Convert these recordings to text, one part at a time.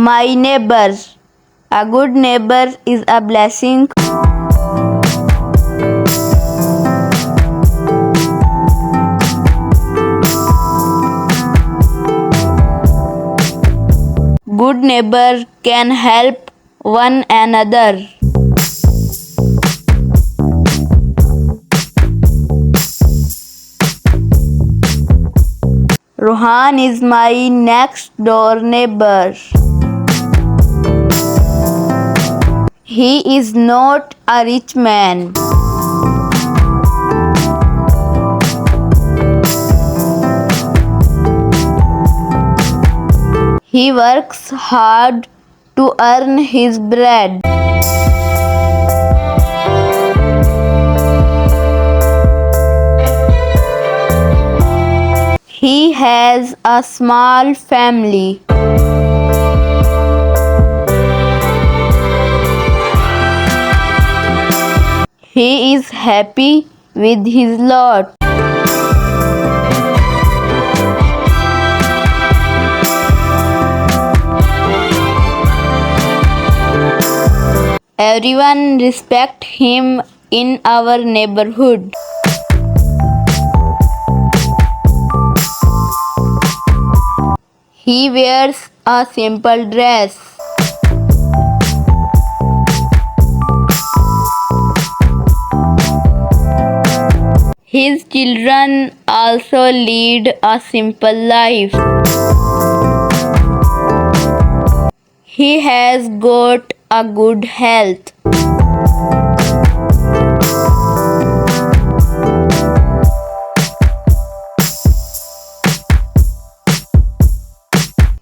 My neighbor. A good neighbor is a blessing. Good neighbor can help one another. Rohan is my next door neighbor. He is not a rich man. He works hard to earn his bread. He has a small family. He is happy with his lot. Everyone respect him in our neighborhood. He wears a simple dress. His children also lead a simple life. He has got a good health.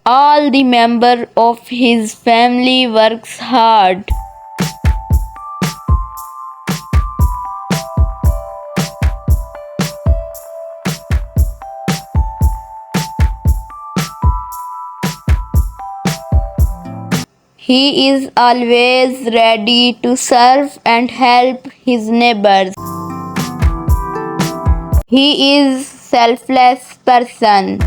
All the members of his family works hard. He is always ready to serve and help his neighbors. He is selfless person.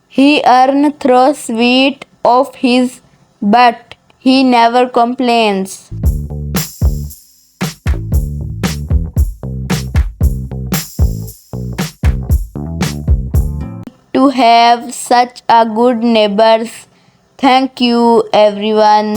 He earns through sweat of his, but he never complains. To have such a good neighbors. Thank you everyone.